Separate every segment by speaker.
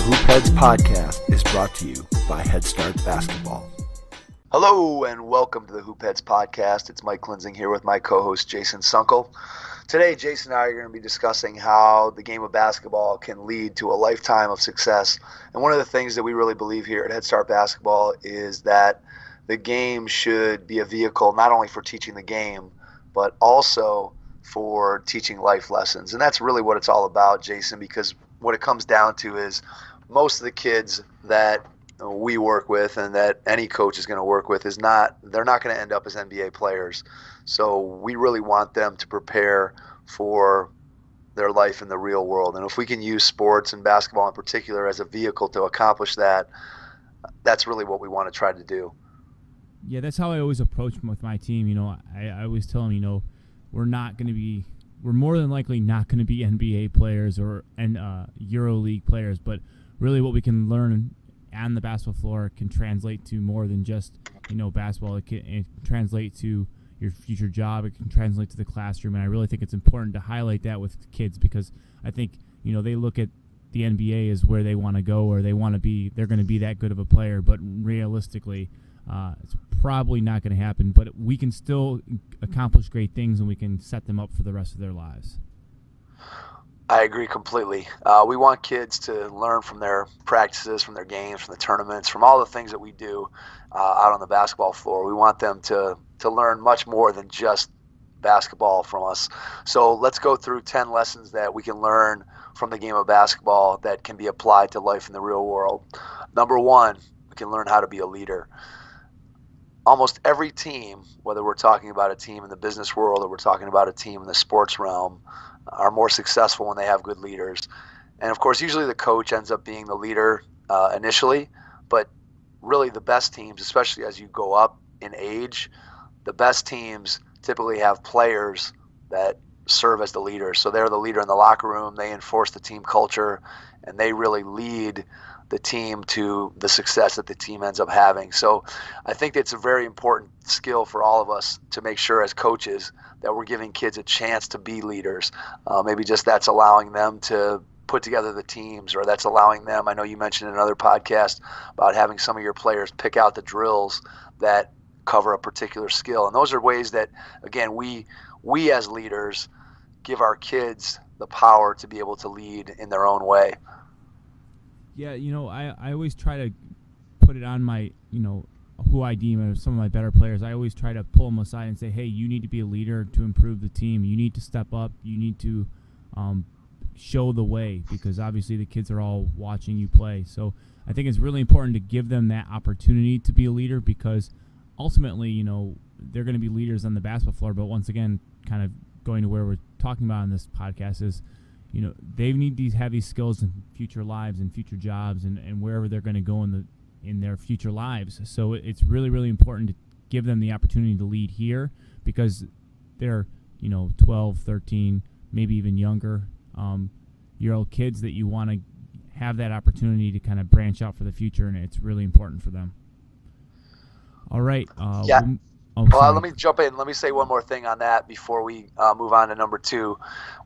Speaker 1: Hoop Heads podcast is brought to you by Head Start Basketball.
Speaker 2: Hello and welcome to the Hoop Heads podcast. It's Mike Klinzing here with my co-host Jason Sunkel. Today, Jason and I are going to be discussing how the game of basketball can lead to a lifetime of success. And one of the things that we really believe here at Head Start Basketball is that the game should be a vehicle not only for teaching the game, but also for teaching life lessons. And that's really what it's all about, Jason, because what it comes down to is most of the kids that we work with and that any coach is going to work with they're not going to end up as NBA players. So we really want them to prepare for their life in the real world. And if we can use sports and basketball in particular as a vehicle to accomplish that, that's really what we want to try to do.
Speaker 3: Yeah, that's how I always approach with my team. I always tell them, we're more than likely not going to be NBA players or EuroLeague players, but really what we can learn on the basketball floor can translate to more than just, basketball. It can translate to your future job. It can translate to the classroom. And I really think it's important to highlight that with kids because I think, they look at the NBA as where they want to go or they're going to be that good of a player. But realistically, it's probably not going to happen. But we can still accomplish great things and we can set them up for the rest of their lives.
Speaker 2: I agree completely. We want kids to learn from their practices, from their games, from the tournaments, from all the things that we do out on the basketball floor. We want them to learn much more than just basketball from us. So let's go through 10 lessons that we can learn from the game of basketball that can be applied to life in the real world. Number one, we can learn how to be a leader. Almost every team, whether we're talking about a team in the business world or we're talking about a team in the sports realm, are more successful when they have good leaders. And of course, usually the coach ends up being the leader initially, but really the best teams, especially as you go up in age, the best teams typically have players that serve as the leaders. So they're the leader in the locker room, they enforce the team culture, and they really lead the team to the success that the team ends up having. So I think it's a very important skill for all of us to make sure as coaches that we're giving kids a chance to be leaders. Maybe just that's allowing them to put together the teams, or that's allowing them, I know you mentioned in another podcast about having some of your players pick out the drills that cover a particular skill. And those are ways that, again, we as leaders give our kids the power to be able to lead in their own way.
Speaker 3: Yeah, I always try to put it on my, who I deem as some of my better players. I always try to pull them aside and say, hey, you need to be a leader to improve the team. You need to step up. You need to show the way because obviously the kids are all watching you play. So I think it's really important to give them that opportunity to be a leader because ultimately, they're going to be leaders on the basketball floor. But once again, kind of going to where we're talking about in this podcast is, they need these heavy skills in future lives and future jobs and wherever they're going to go in their future lives. So it's really, really important to give them the opportunity to lead here because they're, 12, 13, maybe even younger year old kids that you want to have that opportunity to kind of branch out for the future, and it's really important for them. All right.
Speaker 2: Yeah. Let me jump in. Let me say one more thing on that before we move on to number two.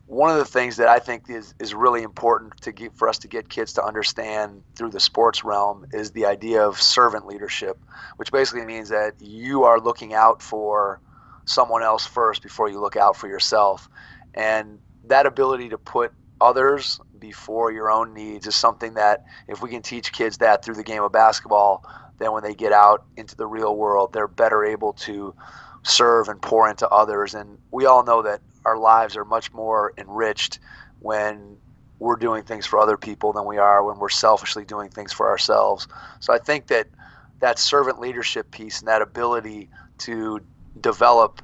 Speaker 2: One of the things that I think is really important for us to get kids to understand through the sports realm is the idea of servant leadership, which basically means that you are looking out for someone else first before you look out for yourself. And that ability to put others before your own needs is something that if we can teach kids that through the game of basketball, then when they get out into the real world, they're better able to serve and pour into others. And we all know that our lives are much more enriched when we're doing things for other people than we are when we're selfishly doing things for ourselves. So I think that servant leadership piece and that ability to develop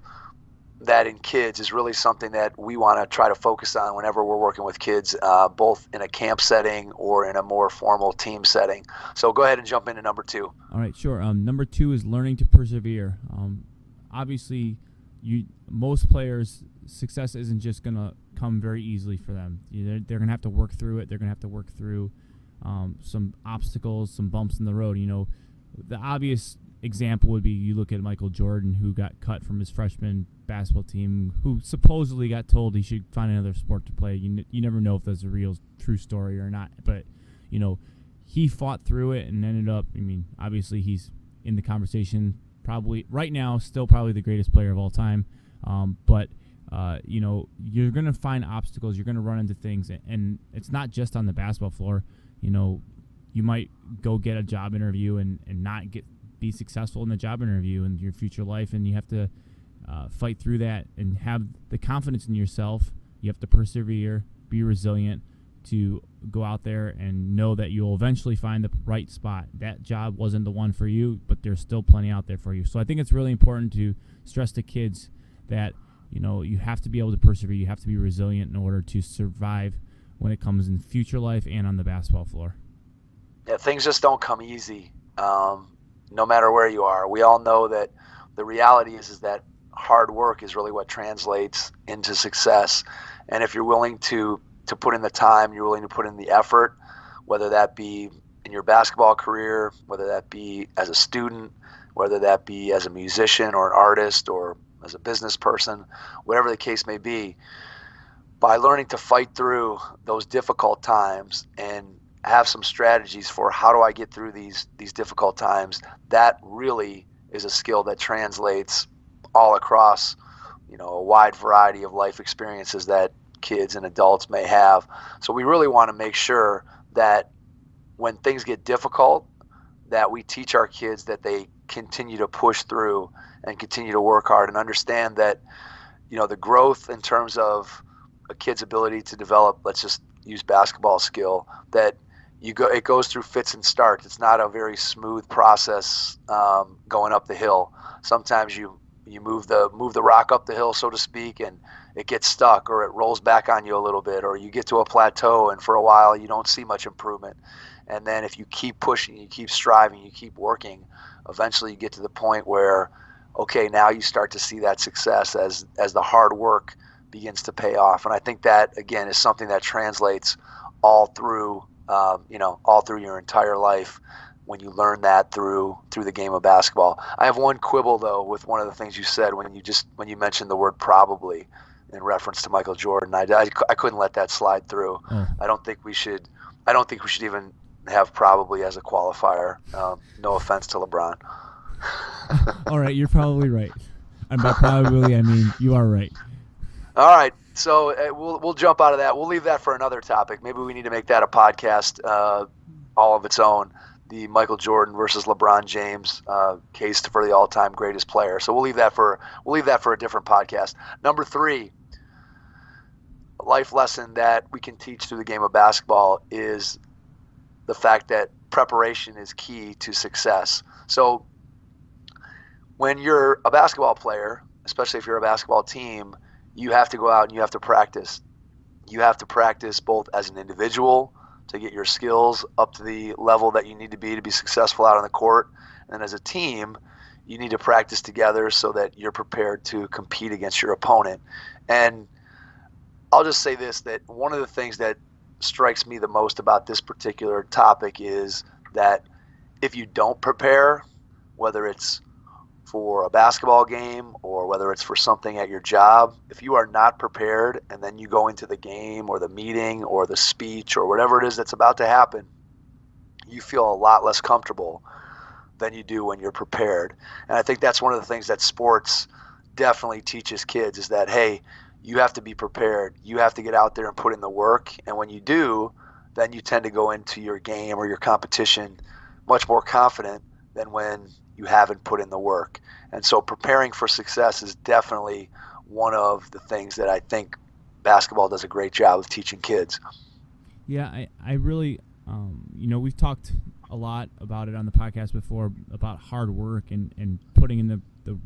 Speaker 2: that in kids is really something that we want to try to focus on whenever we're working with kids, both in a camp setting or in a more formal team setting. So go ahead and jump into number two.
Speaker 3: All right, sure. Number two is learning to persevere. Obviously, most players, success isn't just going to come very easily for them. They're going to have to work through it. They're going to have to work through some obstacles, some bumps in the road. The obvious example would be you look at Michael Jordan, who got cut from his freshman basketball team, who supposedly got told he should find another sport to play. You never know if that's a real true story or not, but he fought through it and ended up, I mean, obviously he's in the conversation probably right now, still probably the greatest player of all time. But you know, you're going to find obstacles. You're going to run into things. And it's not just on the basketball floor. You know, you might go get a job interview and not be successful in the job interview in your future life. And you have to fight through that and have the confidence in yourself. You have to persevere, be resilient, to go out there and know that you'll eventually find the right spot. That job wasn't the one for you, but there's still plenty out there for you. So I think it's really important to stress to kids that, you know, you have to be able to persevere. You have to be resilient in order to survive when it comes in future life and on the basketball floor.
Speaker 2: Yeah, things just don't come easy, no matter where you are. We all know that the reality is that hard work is really what translates into success. And if you're willing to put in the time, you're willing to put in the effort, whether that be in your basketball career, whether that be as a student, whether that be as a musician or an artist or as a business person, whatever the case may be, by learning to fight through those difficult times and have some strategies for how do I get through these difficult times, that really is a skill that translates all across, you know, a wide variety of life experiences that kids and adults may have. So we really want to make sure that when things get difficult, that we teach our kids that they continue to push through and continue to work hard and understand that, you know, the growth in terms of a kid's ability to develop, let's just use basketball skill, that it goes through fits and starts. It's not a very smooth process going up the hill. Sometimes you move the rock up the hill, so to speak, and it gets stuck or it rolls back on you a little bit, or you get to a plateau and for a while you don't see much improvement. And then if you keep pushing, you keep striving, you keep working, eventually you get to the point where, okay, now you start to see that success as the hard work begins to pay off. And I think that, again, is something that translates all through, all through your entire life when you learn that through the game of basketball. I have one quibble, though, with one of the things you said when you mentioned the word probably in reference to Michael Jordan. I couldn't let that slide through. I don't think we should even have probably as a qualifier. No offense to LeBron.
Speaker 3: All right, you're probably right. And by probably, I mean you are right.
Speaker 2: All right, so we'll jump out of that. We'll leave that for another topic. Maybe we need to make that a podcast all of its own. The Michael Jordan versus LeBron James case for the all-time greatest player. So we'll leave that for a different podcast. Number 3, a life lesson that we can teach through the game of basketball is the fact that preparation is key to success. So when you're a basketball player, especially if you're a basketball team, you have to go out and you have to practice. You have to practice both as an individual to get your skills up to the level that you need to be successful out on the court. And as a team, you need to practice together so that you're prepared to compete against your opponent. And I'll just say this, that one of the things that strikes me the most about this particular topic is that if you don't prepare, whether it's for a basketball game or whether it's for something at your job, if you are not prepared and then you go into the game or the meeting or the speech or whatever it is that's about to happen, you feel a lot less comfortable than you do when you're prepared. And I think that's one of the things that sports definitely teaches kids is that, hey, you have to be prepared. You have to get out there and put in the work. And when you do, then you tend to go into your game or your competition much more confident than when you haven't put in the work. And so preparing for success is definitely one of the things that I think basketball does a great job of teaching kids.
Speaker 3: Yeah, I really, we've talked a lot about it on the podcast before about hard work and putting in the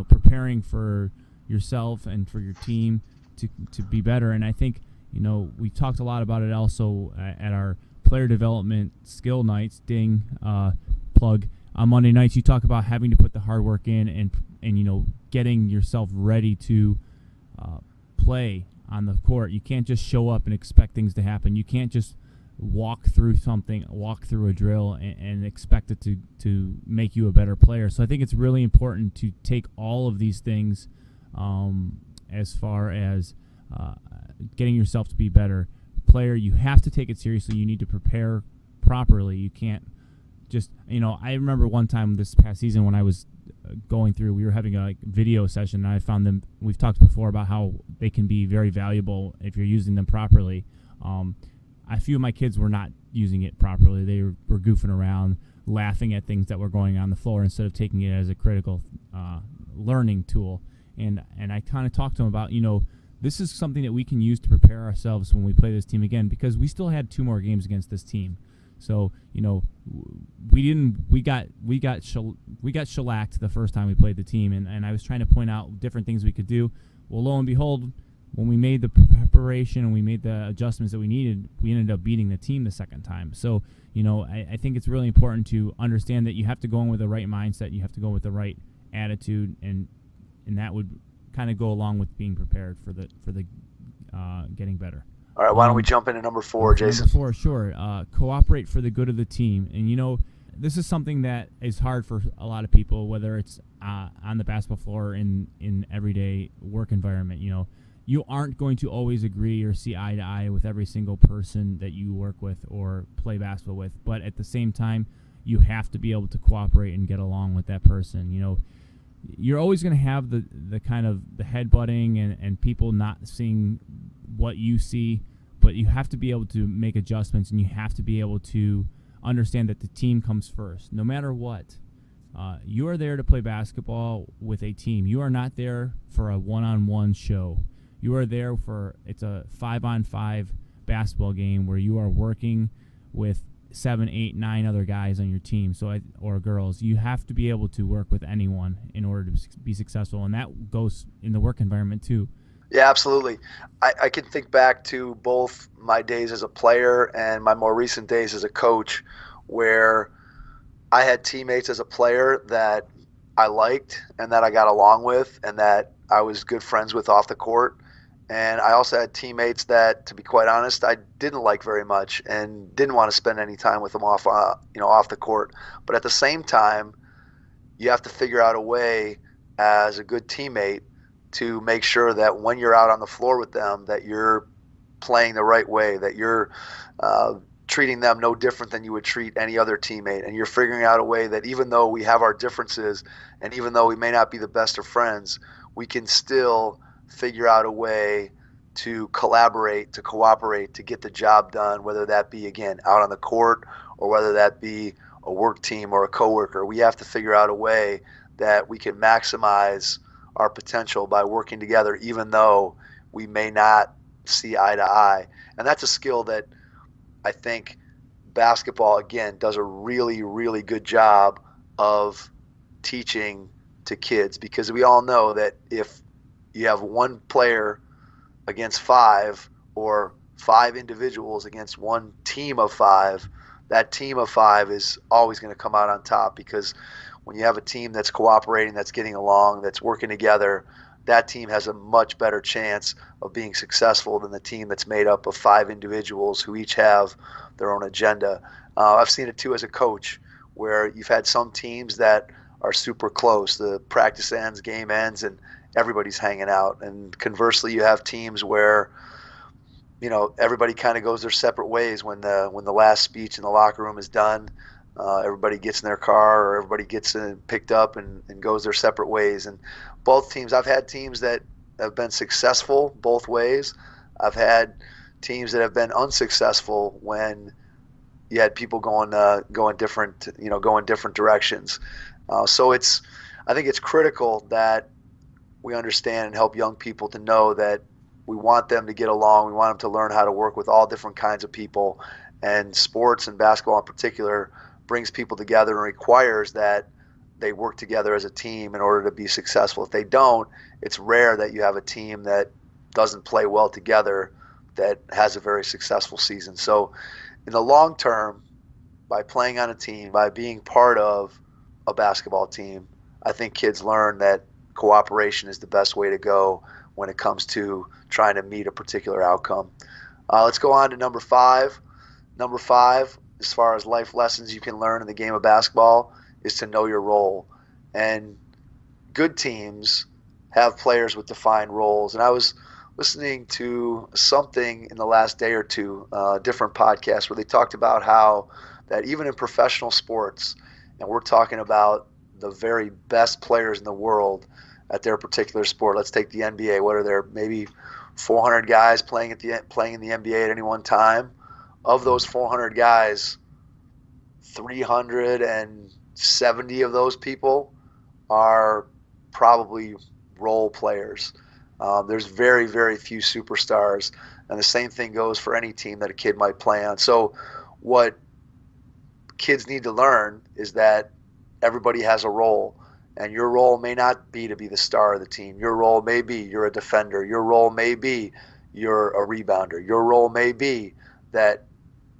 Speaker 3: preparing for yourself and for your team to be better. And I think, we've talked a lot about it also at our player development skill nights, plug. On Monday nights, you talk about having to put the hard work in and getting yourself ready to play on the court. You can't just show up and expect things to happen. You can't just walk through a drill and expect it to make you a better player. So I think it's really important to take all of these things as far as getting yourself to be better player. You have to take it seriously. You need to prepare properly. You can't just, I remember one time this past season when I was going through, we were having a video session, and I found them, we've talked before about how they can be very valuable if you're using them properly. A few of my kids were not using it properly. They were goofing around, laughing at things that were going on the floor instead of taking it as a critical learning tool. And I kind of talked to them about, this is something that we can use to prepare ourselves when we play this team again, because we still had 2 more games against this team. So, we got shellacked the first time we played the team, and I was trying to point out different things we could do. Well, lo and behold, when we made the preparation and we made the adjustments that we needed, we ended up beating the team the second time. So, I think it's really important to understand that you have to go in with the right mindset, you have to go with the right attitude, and that would kind of go along with being prepared for the getting better.
Speaker 2: All right, why don't we jump into number 4, Jason?
Speaker 3: Number 4, sure. Cooperate for the good of the team. And, this is something that is hard for a lot of people, whether it's on the basketball floor or in everyday work environment. You aren't going to always agree or see eye to eye with every single person that you work with or play basketball with. But at the same time, you have to be able to cooperate and get along with that person. You're always going to have the kind of the headbutting and people not seeing what you see, but you have to be able to make adjustments, and you have to be able to understand that the team comes first. No matter what, you are there to play basketball with a team. You are not there for a one-on-one show. You are there it's a 5-on-5 basketball game where you are working with 7, 8, 9 other guys on your team, or girls. You have to be able to work with anyone in order to be successful, and that goes in the work environment too.
Speaker 2: Yeah, absolutely. I can think back to both my days as a player and my more recent days as a coach, where I had teammates as a player that I liked and that I got along with and that I was good friends with off the court. And I also had teammates that, to be quite honest, I didn't like very much and didn't want to spend any time with them off the court. But at the same time, you have to figure out a way as a good teammate to make sure that when you're out on the floor with them, that you're playing the right way, that you're treating them no different than you would treat any other teammate. And you're figuring out a way that even though we have our differences and even though we may not be the best of friends, we can still figure out a way to collaborate, to cooperate, to get the job done, whether that be, again, out on the court or whether that be a work team or a coworker. We have to figure out a way that we can maximize our potential by working together, even though we may not see eye to eye. And that's a skill that I think basketball, again, does a really, really good job of teaching to kids, because we all know that if you have one player against 5 or 5 individuals against one team of 5, that team of 5 is always going to come out on top, because when you have a team that's cooperating, that's getting along, that's working together, that team has a much better chance of being successful than the team that's made up of 5 individuals who each have their own agenda. I've seen it too as a coach, where you've had some teams that are super close. The practice ends, game ends, and everybody's hanging out. And conversely, you have teams where everybody kind of goes their separate ways when the last speech in the locker room is done. Everybody gets in their car, or everybody gets picked up and goes their separate ways. And both teams, I've had teams that have been successful both ways. I've had teams that have been unsuccessful when you had people going different directions. So I think it's critical that we understand and help young people to know that we want them to get along. We want them to learn how to work with all different kinds of people. And sports and basketball in particular brings people together and requires that they work together as a team in order to be successful. If they don't, it's rare that you have a team that doesn't play well together that has a very successful season. So in the long term, by playing on a team, by being part of a basketball team, I think kids learn that cooperation is the best way to go when it comes to trying to meet a particular outcome. Let's go on to number 5. Number 5, as far as life lessons you can learn in the game of basketball, is to know your role. And good teams have players with defined roles. And I was listening to something in the last day or two, different podcasts where they talked about how that even in professional sports, and we're talking about the very best players in the world at their particular sport. Let's take the NBA. What are there? Maybe 400 guys playing in the NBA at any one time. Of those 400 guys, 370 of those people are probably role players. There's very, very few superstars, and the same thing goes for any team that a kid might play on. So what kids need to learn is that everybody has a role, and your role may not be to be the star of the team. Your role may be you're a defender. Your role may be you're a rebounder. Your role may be that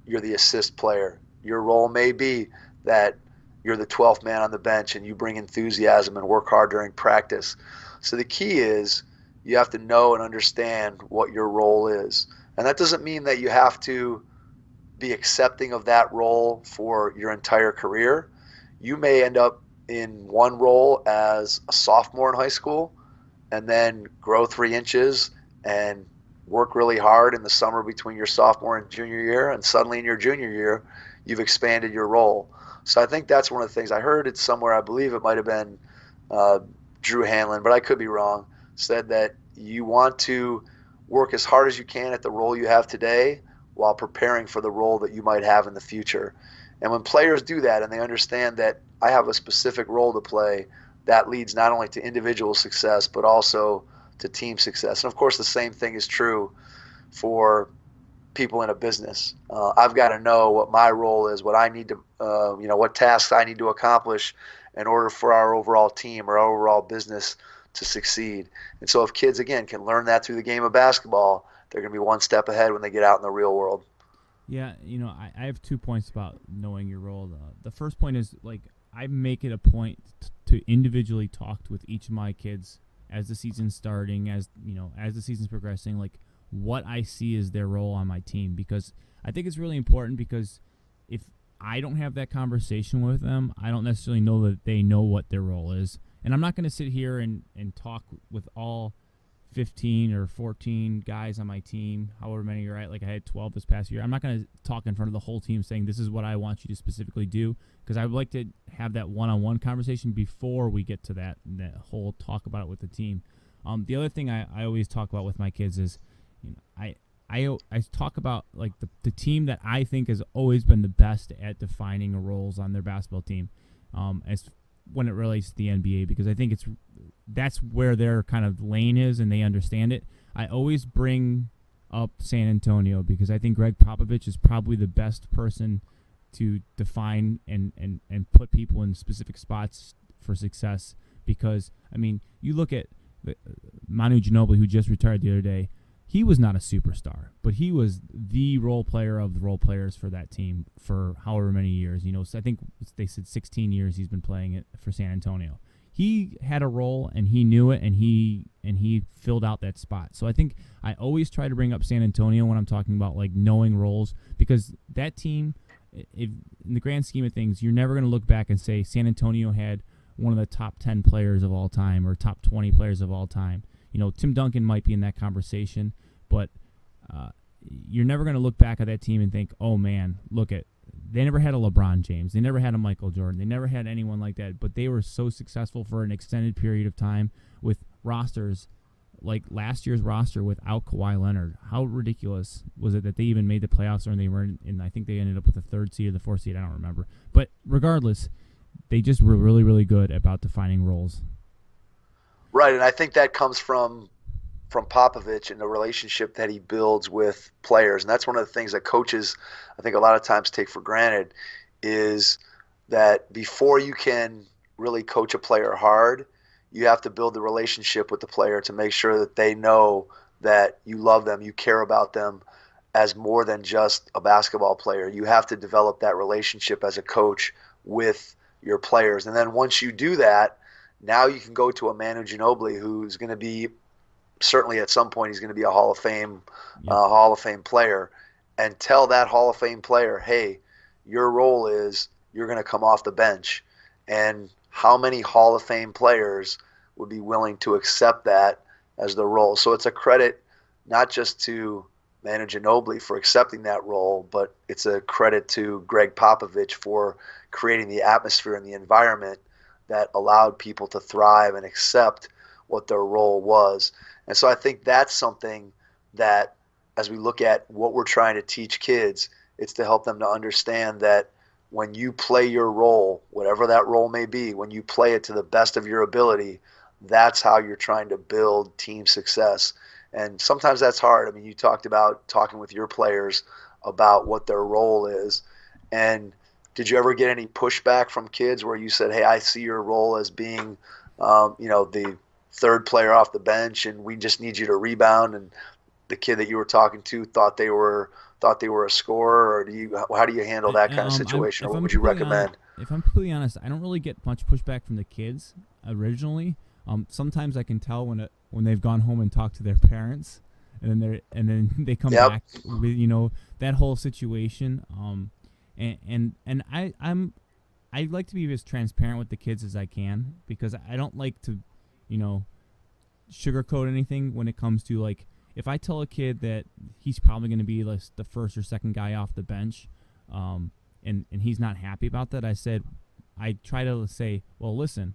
Speaker 2: you're the assist player. Your role may be that you're the 12th man on the bench and you bring enthusiasm and work hard during practice. So the key is you have to know and understand what your role is. And that doesn't mean that you have to be accepting of that role for your entire career. You may end up in one role as a sophomore in high school and then grow 3 inches and work really hard in the summer between your sophomore and junior year, and suddenly in your junior year, you've expanded your role. So I think that's one of the things. I heard it somewhere, I believe it might have been Drew Hanlon, but I could be wrong, said that you want to work as hard as you can at the role you have today while preparing for the role that you might have in the future. And when players do that and they understand that I have a specific role to play, that leads not only to individual success but also to team success. And of course, the same thing is true for people in a business. I've got to know what my role is, what I need to, what tasks I need to accomplish in order for our overall team or our overall business to succeed. And so if kids, again, can learn that through the game of basketball, they're going to be one step ahead when they get out in the real world.
Speaker 3: Yeah, I have 2 points about knowing your role. The first point is, I make it a point to individually talk with each of my kids as the season's starting, as the season's progressing, what I see is their role on my team, because I think it's really important, because if I don't have that conversation with them, I don't necessarily know that they know what their role is. And I'm not going to sit here and talk with all 15 or 14 guys on my team, however many you're at. I had 12 this past year. I'm not going to talk in front of the whole team saying this is what I want you to specifically do, because I would like to have that one-on-one conversation before we get to that whole talk about it with the team. The other thing I always talk about with my kids is, I talk about the team that I think has always been the best at defining roles on their basketball team, as when it relates to the NBA, because I think that's where their kind of lane is and they understand it. I always bring up San Antonio because I think Greg Popovich is probably the best person to define and put people in specific spots for success. Because, you look at Manu Ginobili, who just retired the other day. He was not a superstar, but he was the role player of the role players for that team for however many years. So I think they said 16 years he's been playing it for San Antonio. He had a role and he knew it, and he filled out that spot. So I think I always try to bring up San Antonio when I'm talking about knowing roles, because that team, in the grand scheme of things, you're never going to look back and say San Antonio had one of the top 10 players of all time or top 20 players of all time. Tim Duncan might be in that conversation, but you're never going to look back at that team and think, oh, man, they never had a LeBron James. They never had a Michael Jordan. They never had anyone like that, but they were so successful for an extended period of time with rosters like last year's roster without Kawhi Leonard. How ridiculous was it that they even made the playoffs, or they were in I think they ended up with the 3rd seed or the 4th seed, I don't remember. But regardless, they just were really, really good about defining roles.
Speaker 2: Right, and I think that comes from Popovich and the relationship that he builds with players. And that's one of the things that coaches, I think, a lot of times take for granted, is that before you can really coach a player hard, you have to build the relationship with the player to make sure that they know that you love them, you care about them as more than just a basketball player. You have to develop that relationship as a coach with your players. And then once you do that, now you can go to a Manu Ginobili, who's going to be, certainly at some point, he's going to be a Hall of Fame player, and tell that Hall of Fame player, hey, your role is you're going to come off the bench. And how many Hall of Fame players would be willing to accept that as their role? So it's a credit not just to Manu Ginobili for accepting that role, but it's a credit to Greg Popovich for creating the atmosphere and the environment that allowed people to thrive and accept what their role was. And so I think that's something that, as we look at what we're trying to teach kids, it's to help them to understand that when you play your role, whatever that role may be, when you play it to the best of your ability, that's how you're trying to build team success. And sometimes that's hard. I mean, you talked about talking with your players about what their role is. And did you ever get any pushback from kids where you said, hey, I see your role as being, the third player off the bench, and we just need you to rebound, and the kid that you were talking to thought they were a scorer? Or how do you handle that kind of situation, or what would you recommend?
Speaker 3: If I'm completely honest, I don't really get much pushback from the kids originally. Sometimes I can tell when they've gone home and talked to their parents, and then they come back with that whole situation. And I like to be as transparent with the kids as I can, because I don't like to sugarcoat anything when it comes to, like, if I tell a kid that he's probably going to be like the first or second guy off the bench, and he's not happy about that, I try to say, well, listen,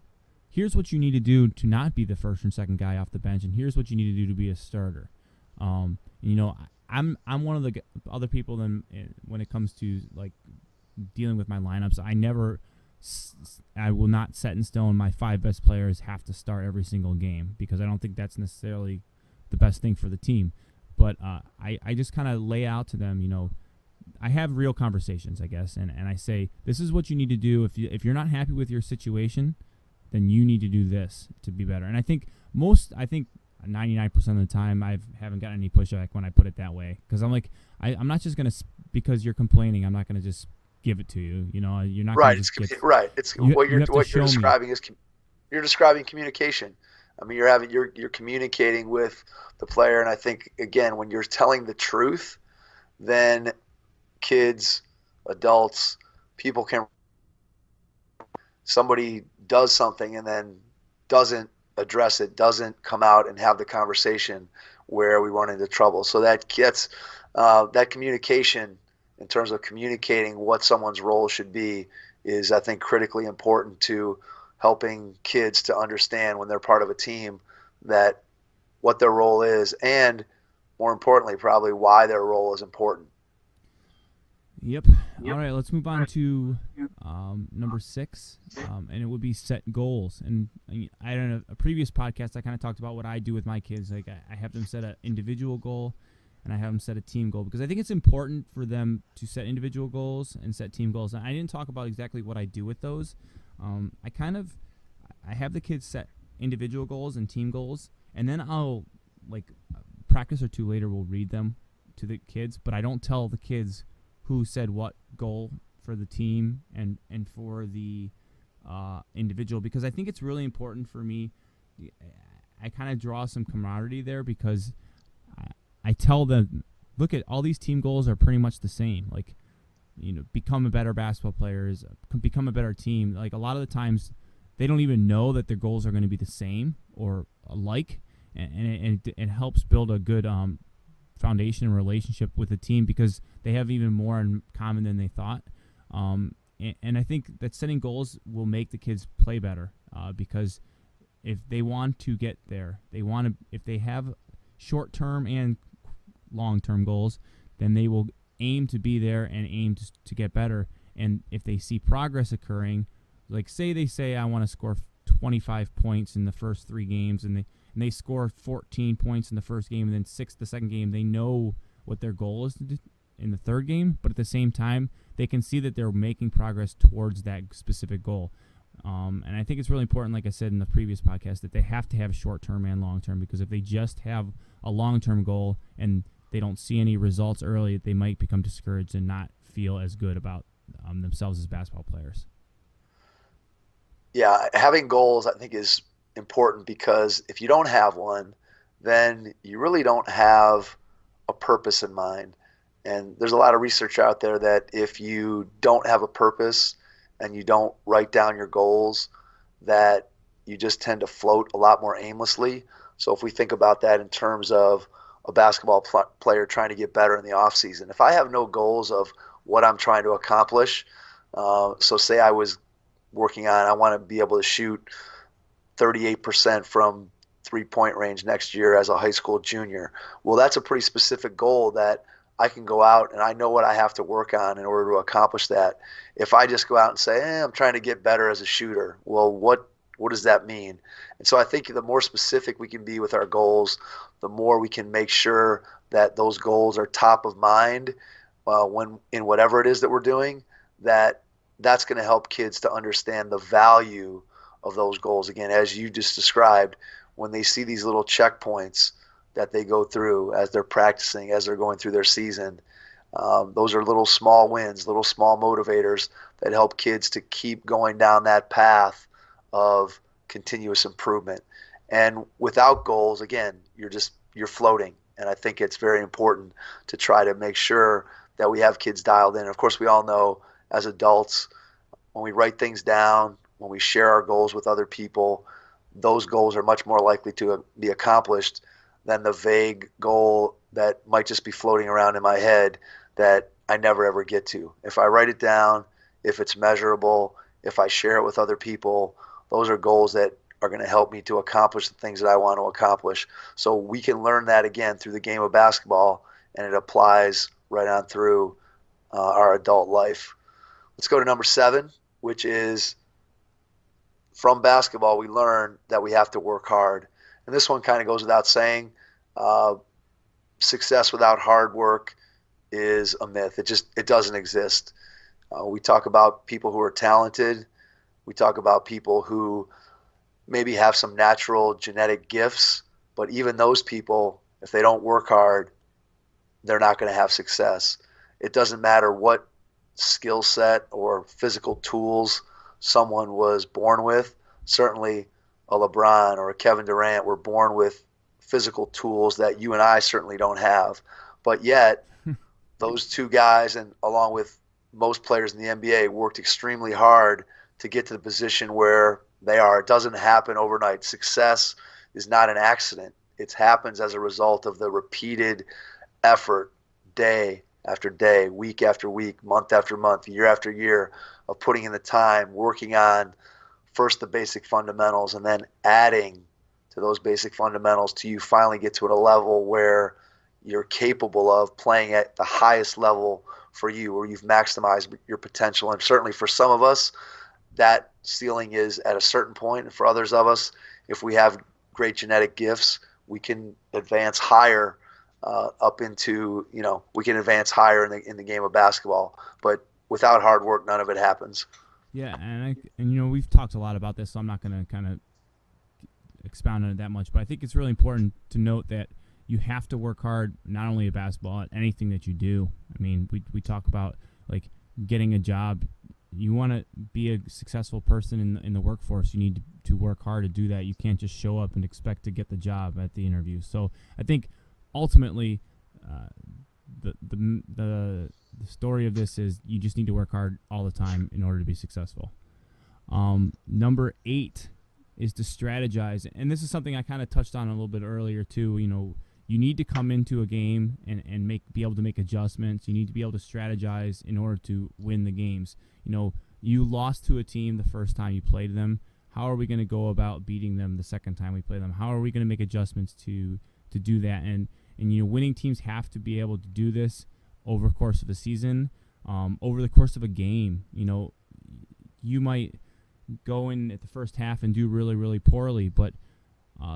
Speaker 3: here's what you need to do to not be the first and second guy off the bench, and here's what you need to do to be a starter. I'm one of the other people when it comes to, like, dealing with my lineups. I will not set in stone my 5 best players have to start every single game, because I don't think that's necessarily the best thing for the team. But I just kind of lay out to them, I have real conversations, I guess, and I say, this is what you need to do. If you're not happy with your situation, then you need to do this to be better. And I think 99% of the time I haven't gotten any pushback when I put it that way, because I'm like, I'm not just going to, because you're complaining, I'm not going to just give it to you. You're not
Speaker 2: right.
Speaker 3: It's
Speaker 2: what you're describing is you're describing communication. I mean, you're communicating with the player, and I think, again, when you're telling the truth, then kids, adults, people can. Somebody does something and then doesn't address it, doesn't come out and have the conversation, where we run into trouble. So that gets that communication, in terms of communicating what someone's role should be, is, I think, critically important to helping kids to understand when they're part of a team that what their role is, and more importantly, probably why their role is important.
Speaker 3: Yep. All right, let's move on to number 6, and it would be set goals. And I don't know, a previous podcast I kind of talked about what I do with my kids. Like, I have them set an individual goal, and I have them set a team goal, because I think it's important for them to set individual goals and set team goals. And I didn't talk about exactly what I do with those. I have the kids set individual goals and team goals, and then I'll, like, practice or two later, we'll read them to the kids, but I don't tell the kids who said what goal for the team and for the individual, because I think it's really important for me. I kind of draw some camaraderie there, because I tell them, look, at all these team goals are pretty much the same. Like, become a better basketball players, become a better team. Like, a lot of the times they don't even know that their goals are going to be the same or alike, and it helps build a good foundation and relationship with the team, because they have even more in common than they thought. And I think that setting goals will make the kids play better, because if they want to get there, if they have short-term and long-term goals, then they will aim to be there and aim to get better. And if they see progress occurring, like, they say I want to score 25 points in the first 3 games, and they score 14 points in the first game, and then 6 the second game, they know what their goal is to do in the third game, but at the same time, they can see that they're making progress towards that specific goal. And I think it's really important, like I said in the previous podcast, that they have to have short-term and long-term, because if they just have a long-term goal and they don't see any results early, they might become discouraged and not feel as good about themselves as basketball players.
Speaker 2: Yeah, having goals, I think, is important, because if you don't have one, then you really don't have a purpose in mind. And there's a lot of research out there that if you don't have a purpose and you don't write down your goals, that you just tend to float a lot more aimlessly. So if we think about that in terms of a basketball player trying to get better in the off season. If I have no goals of what I'm trying to accomplish, so say I was working on, I want to be able to shoot 38% from 3-point range next year as a high school junior. Well, that's a pretty specific goal that I can go out and I know what I have to work on in order to accomplish that. If I just go out and say, I'm trying to get better as a shooter, well, what does that mean? And so I think the more specific we can be with our goals, the more we can make sure that those goals are top of mind when in whatever it is that we're doing, that's going to help kids to understand the value of those goals. Again, as you just described, when they see these little checkpoints that they go through as they're practicing, as they're going through their season, those are little small wins, little small motivators that help kids to keep going down that path of continuous improvement. And without goals, again, you're floating. And I think it's very important to try to make sure that we have kids dialed in. Of course, we all know as adults, when we write things down, when we share our goals with other people, those goals are much more likely to be accomplished than the vague goal that might just be floating around in my head that I never ever get to. If I write it down, if it's measurable, if I share it with other people, those are goals that are going to help me to accomplish the things that I want to accomplish. So we can learn that again through the game of basketball, and it applies right on through our adult life. Let's go to number 7, which is from basketball, we learn that we have to work hard. And this one kind of goes without saying. Success without hard work is a myth. It doesn't exist. We talk about people who are talented. We talk about people who maybe have some natural genetic gifts, but even those people, if they don't work hard, they're not going to have success. It doesn't matter what skill set or physical tools someone was born with. Certainly a LeBron or a Kevin Durant were born with physical tools that you and I certainly don't have. But yet, those two guys, and along with most players in the NBA, worked extremely hard to get to the position where they are. It doesn't happen overnight. Success is not an accident. It happens as a result of the repeated effort, day after day, week after week, month after month, year after year, of putting in the time, working on first the basic fundamentals, and then adding to those basic fundamentals till you finally get to a level where you're capable of playing at the highest level for you, where you've maximized your potential. And certainly for some of us, that ceiling is at a certain point. And for others of us, if we have great genetic gifts, we can advance higher up into, we can advance higher in the game of basketball. But without hard work, none of it happens.
Speaker 3: Yeah, and we've talked a lot about this, so I'm not going to kind of expound on it that much. But I think it's really important to note that you have to work hard, not only at basketball, at anything that you do. I mean, we talk about like getting a job. You want to be a successful person in the workforce, you need to work hard to do that. You can't just show up and expect to get the job at the interview. So I think ultimately the story of this is you just need to work hard all the time in order to be successful. Number 8 is to strategize. And this is something I kind of touched on a little bit earlier too. You need to come into a game and be able to make adjustments. You need to be able to strategize in order to win the games. You lost to a team the first time you played them. How are we going to go about beating them the second time we play them? How are we going to make adjustments to do that? And winning teams have to be able to do this over the course of a season, over the course of a game. You might go in at the first half and do really, really poorly, but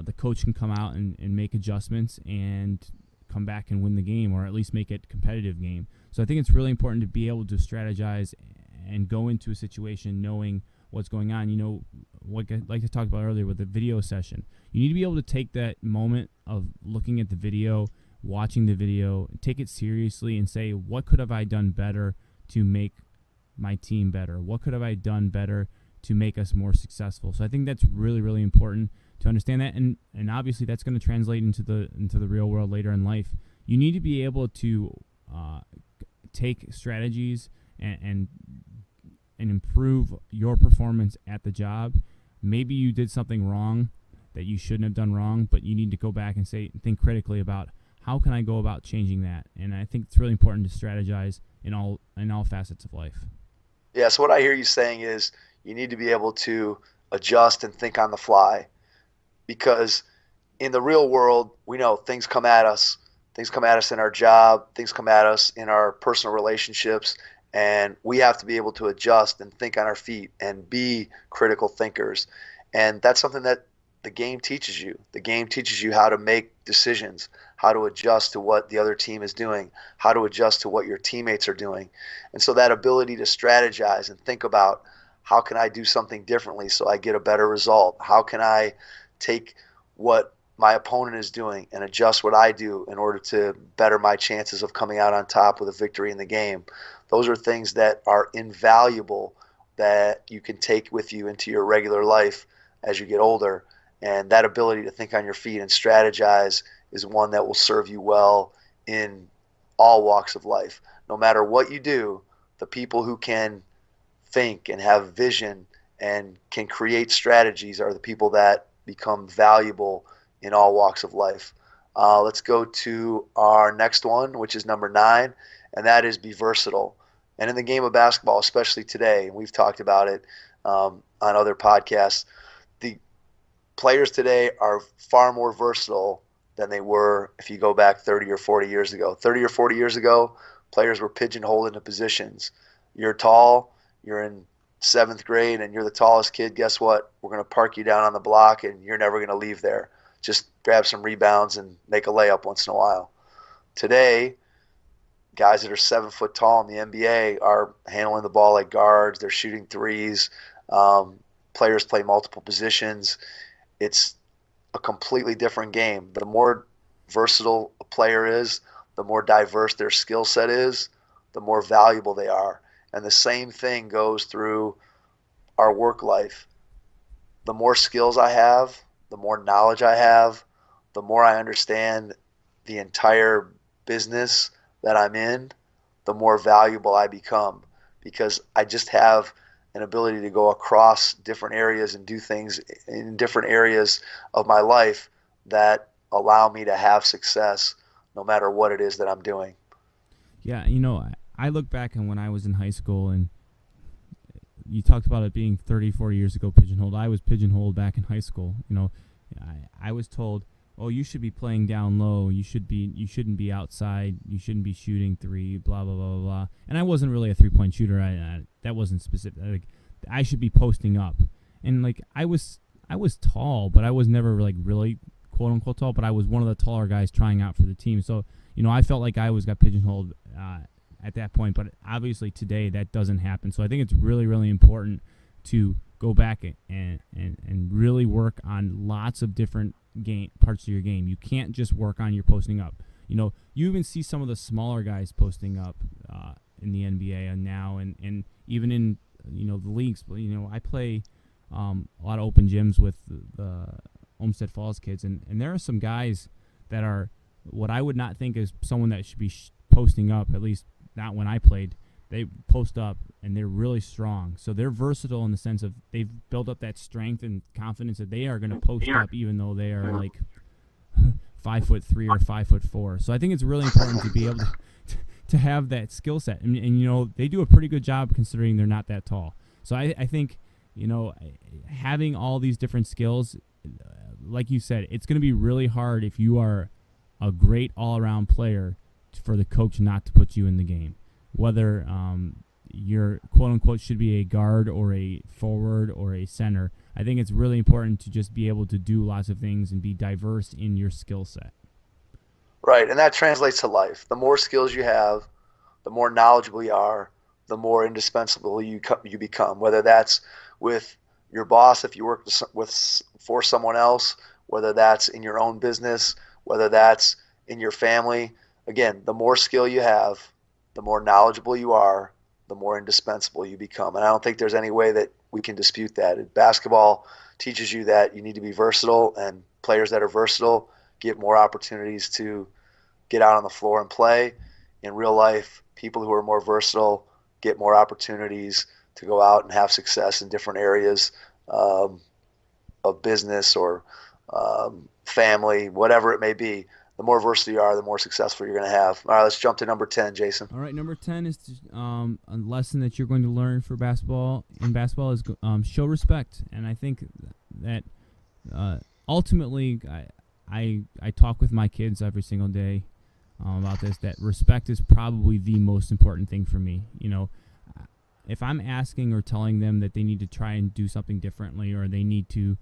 Speaker 3: the coach can come out and make adjustments and come back and win the game, or at least make it a competitive game. So I think it's really important to be able to strategize and go into a situation knowing what's going on. Like I talked about earlier with the video session, you need to be able to take that moment of looking at the video, watching the video, take it seriously and say, what could have I done better to make my team better? What could have I done better to make us more successful? So I think that's really, really important to understand that, and obviously that's going to translate into the real world later in life. You need to be able to take strategies and improve your performance at the job. Maybe you did something wrong that you shouldn't have done wrong, but you need to go back and think critically about how can I go about changing that? And I think it's really important to strategize in all facets of life.
Speaker 2: Yeah, so what I hear you saying is you need to be able to adjust and think on the fly, because in the real world, we know things come at us. Things come at us in our job, things come at us in our personal relationships, and we have to be able to adjust and think on our feet and be critical thinkers. And that's something that the game teaches you. The game teaches you how to make decisions, how to adjust to what the other team is doing, how to adjust to what your teammates are doing. And so that ability to strategize and think about, how can I do something differently so I get a better result? How can I take what my opponent is doing and adjust what I do in order to better my chances of coming out on top with a victory in the game? Those are things that are invaluable, that you can take with you into your regular life as you get older. And that ability to think on your feet and strategize is one that will serve you well in all walks of life. No matter what you do, the people who can think and have vision and can create strategies are the people that become valuable in all walks of life. Let's go to our next one, which is number 9, and that is be versatile. And in the game of basketball, especially today, and we've talked about it on other podcasts, the players today are far more versatile than they were if you go back 30 or 40 years ago. 30 or 40 years ago, players were pigeonholed into positions. You're tall, you're in 7th grade, and you're the tallest kid. Guess what? We're going to park you down on the block, and you're never going to leave there. Just grab some rebounds and make a layup once in a while. Today, guys that are 7 foot tall in the NBA are handling the ball like guards. They're shooting threes. Players play multiple positions. It's a completely different game. The more versatile a player is, the more diverse their skill set is, the more valuable they are. And the same thing goes through our work life. The more skills I have, the more knowledge I have, the more I understand the entire business that I'm in, the more valuable I become, because I just have an ability to go across different areas and do things in different areas of my life that allow me to have success no matter what it is that I'm doing.
Speaker 3: Yeah, I look back on when I was in high school, and you talked about it being 30, 40 years ago pigeonholed. I was pigeonholed back in high school. I was told, oh, you should be playing down low. You shouldn't be outside. You shouldn't be shooting three, blah, blah, blah, blah. And I wasn't really a three-point shooter. That wasn't specific. I should be posting up. And, I was tall, but I was never, really quote-unquote tall, but I was one of the taller guys trying out for the team. So, I felt like I always got pigeonholed at that point. But obviously today that doesn't happen. So I think it's really, really important to go back and really work on lots of different parts of your game. You can't just work on your posting up. You even see some of the smaller guys posting up in the NBA and now, and even in the leagues. I play a lot of open gyms with the Olmsted Falls kids, and there are some guys that are what I would not think is someone that should be posting up, at least not when I played. They post up, and they're really strong. So they're versatile in the sense of they've built up that strength and confidence that they are going to post up even though they are 5'3" or 5'4". So I think it's really important to be able to have that skill set. And they do a pretty good job considering they're not that tall. So I think, having all these different skills, like you said, it's going to be really hard if you are a great all-around player for the coach not to put you in the game. Whether you're quote-unquote should be a guard or a forward or a center, I think it's really important to just be able to do lots of things and be diverse in your skill set.
Speaker 2: Right, and that translates to life. The more skills you have, the more knowledgeable you are, the more indispensable you become, whether that's with your boss if you work for someone else, whether that's in your own business, whether that's in your family. Again, the more skill you have, the more knowledgeable you are, the more indispensable you become. And I don't think there's any way that we can dispute that. Basketball teaches you that you need to be versatile, and players that are versatile get more opportunities to get out on the floor and play. In real life, people who are more versatile get more opportunities to go out and have success in different areas of business or family, whatever it may be. the more versed you are, the more successful you're going to have. All right, let's jump to number 10, Jason.
Speaker 3: All right, number 10 is a lesson that you're going to learn for basketball. In basketball is show respect, and I think that ultimately I talk with my kids every single day about this. That respect is probably the most important thing for me. If I'm asking or telling them that they need to try and do something differently, or they need to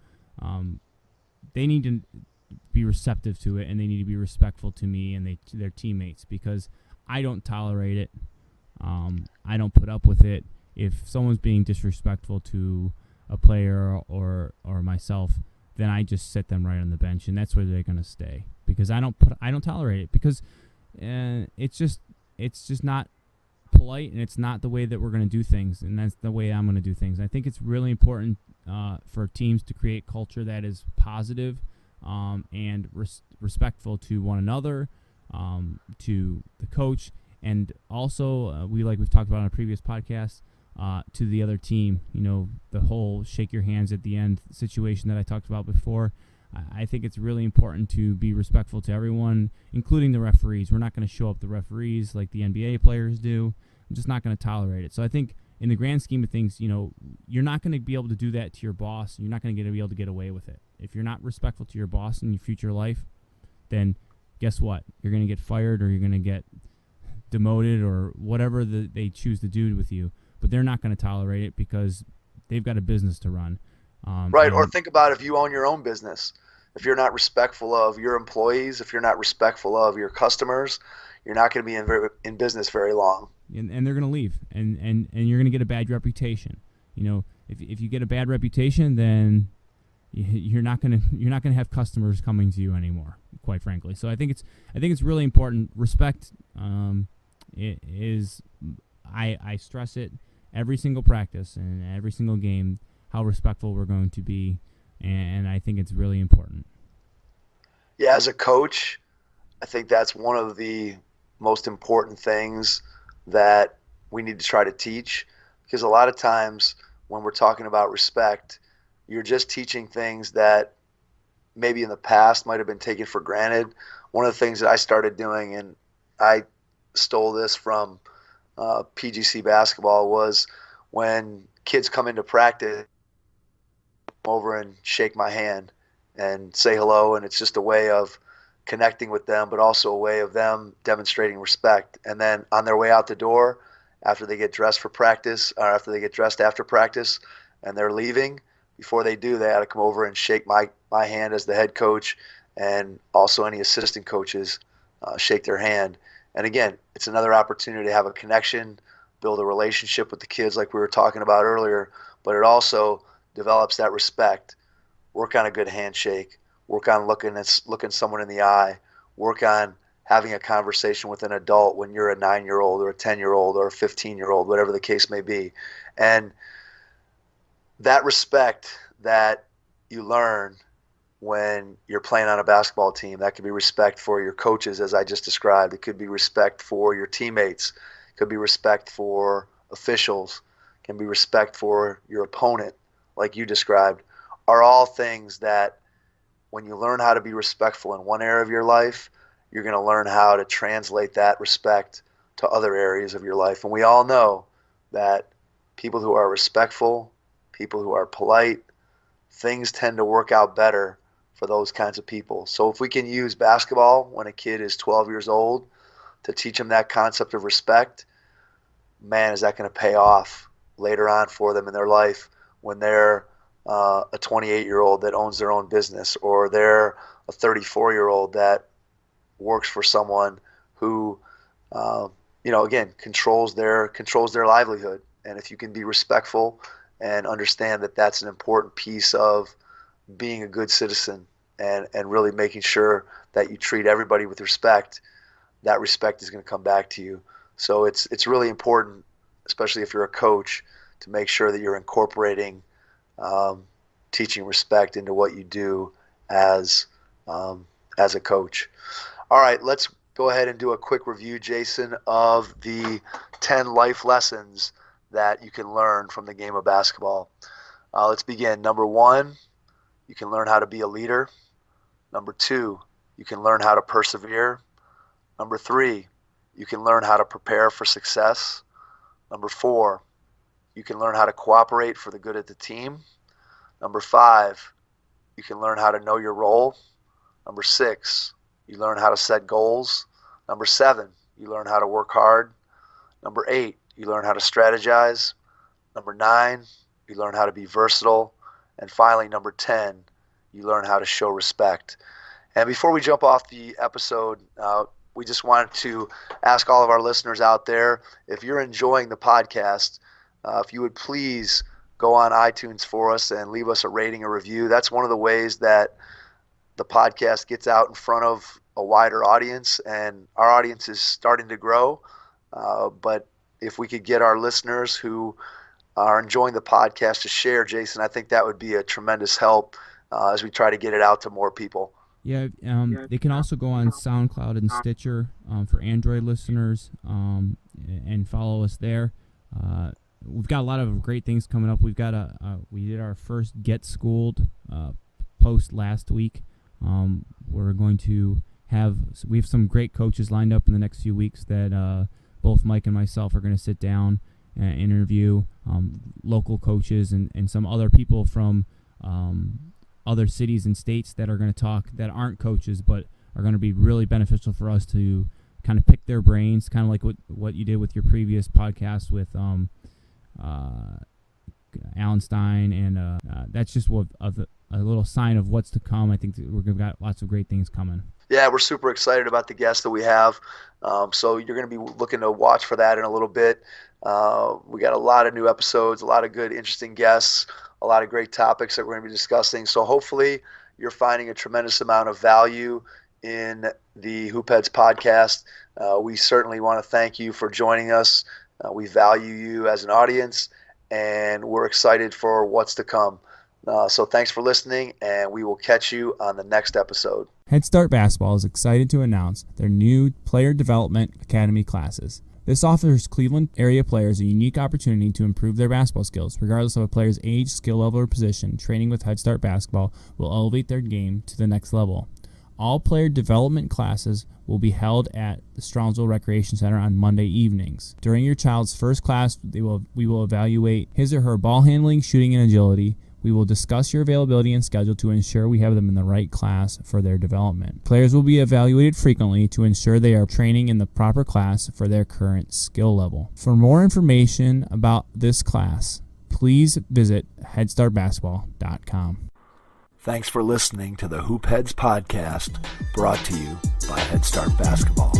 Speaker 3: be receptive to it, and they need to be respectful to me and their teammates, because I don't tolerate it. I don't put up with it. If someone's being disrespectful to a player or myself, then I just sit them right on the bench, and that's where they're going to stay, because I don't tolerate it, because it's just not polite, and it's not the way that we're going to do things, and that's the way I'm going to do things. I think it's really important for teams to create culture that is positive and respectful to one another, to the coach, and also we've talked about on a previous podcast, to the other team. The whole shake your hands at the end situation that I talked about before. I think it's really important to be respectful to everyone, including the referees. We're not going to show up the referees like the NBA players do. I'm just not going to tolerate it. So I think in the grand scheme of things, you're not going to be able to do that to your boss. You're not going to be able to get away with it. If you're not respectful to your boss in your future life, then guess what? You're going to get fired, or you're going to get demoted, or whatever they choose to do with you. But they're not going to tolerate it, because they've got a business to run.
Speaker 2: Right, or think about if you own your own business. If you're not respectful of your employees, if you're not respectful of your customers, you're not going to be in business very long.
Speaker 3: And they're going to leave, and you're going to get a bad reputation. If you get a bad reputation, then you're not going to have customers coming to you anymore, quite frankly. So I think it's really important. Respect is I stress it every single practice and every single game, how respectful we're going to be, and I think it's really important.
Speaker 2: Yeah, as a coach, I think that's one of the most important things that we need to try to teach, because a lot of times when we're talking about respect, you're just teaching things that maybe in the past might have been taken for granted. One of the things that I started doing, and I stole this from PGC basketball, was when kids come into practice, come over and shake my hand and say hello, and it's just a way of connecting with them, but also a way of them demonstrating respect. And then on their way out the door, after they get dressed for practice, or after they get dressed after practice and they're leaving, before they do, they had to come over and shake my hand as the head coach, and also any assistant coaches shake their hand. And again, it's another opportunity to have a connection, build a relationship with the kids like we were talking about earlier, but it also develops that respect. Work on a good handshake, work on looking someone in the eye, work on having a conversation with an adult when you're a 9-year-old or a 10-year-old or a 15-year-old, whatever the case may be. And that respect that you learn when you're playing on a basketball team, that could be respect for your coaches, as I just described. It could be respect for your teammates. It could be respect for officials. It can be respect for your opponent, like you described, are all things that when you learn how to be respectful in one area of your life, you're going to learn how to translate that respect to other areas of your life. And we all know that people who are respectful, people who are polite, things tend to work out better for those kinds of people. So if we can use basketball when a kid is 12 years old to teach them that concept of respect, man, is that going to pay off later on for them in their life when they're a 28-year-old that owns their own business, or they're a 34-year-old that works for someone who, again, controls their livelihood. And if you can be respectful and understand that that's an important piece of being a good citizen and really making sure that you treat everybody with respect, that respect is going to come back to you. So it's really important, especially if you're a coach, to make sure that you're incorporating teaching respect into what you do as a coach. All right, let's go ahead and do a quick review, Jason, of the 10 life lessons that you can learn from the game of basketball. Let's begin. Number 1, you can learn how to be a leader. Number 2, you can learn how to persevere. Number 3, you can learn how to prepare for success. Number 4, you can learn how to cooperate for the good of the team. Number 5, you can learn how to know your role. Number 6, you learn how to set goals. Number 7, you learn how to work hard. Number 8, you learn how to strategize. Number 9, you learn how to be versatile. And finally, number 10, you learn how to show respect. And before we jump off the episode, we just wanted to ask all of our listeners out there, if you're enjoying the podcast, if you would please go on iTunes for us and leave us a rating or review. That's one of the ways that the podcast gets out in front of a wider audience, and our audience is starting to grow. But if we could get our listeners who are enjoying the podcast to share, Jason, I think that would be a tremendous help as we try to get it out to more people.
Speaker 3: Yeah, they can also go on SoundCloud and Stitcher for Android listeners and follow us there. We've got a lot of great things coming up. We did our first Get Schooled post last week. We're going to we have some great coaches lined up in the next few weeks that both Mike and myself are going to sit down and interview local coaches and some other people from other cities and states that are going to talk that aren't coaches but are going to be really beneficial for us to kind of pick their brains, kind of like what you did with your previous podcast with Alan Stein, and that's just a little sign of what's to come. I think that we've got lots of great things coming.
Speaker 2: Yeah, we're super excited about the guests that we have. So you're going to be looking to watch for that in a little bit. We got a lot of new episodes, a lot of good, interesting guests, a lot of great topics that we're going to be discussing. So hopefully you're finding a tremendous amount of value in the Hoopheads podcast. We certainly want to thank you for joining us. We value you as an audience, and we're excited for what's to come. So thanks for listening, and we will catch you on the next episode.
Speaker 4: Head Start Basketball is excited to announce their new Player Development Academy classes. This offers Cleveland area players a unique opportunity to improve their basketball skills. Regardless of a player's age, skill level, or position, training with Head Start Basketball will elevate their game to the next level. All player development classes will be held at the Strongsville Recreation Center on Monday evenings. During your child's first class, we will evaluate his or her ball handling, shooting, and agility. We will discuss your availability and schedule to ensure we have them in the right class for their development. Players will be evaluated frequently to ensure they are training in the proper class for their current skill level. For more information about this class, please visit headstartbasketball.com.
Speaker 1: Thanks for listening to the Hoopheads podcast, brought to you by Head Start Basketball.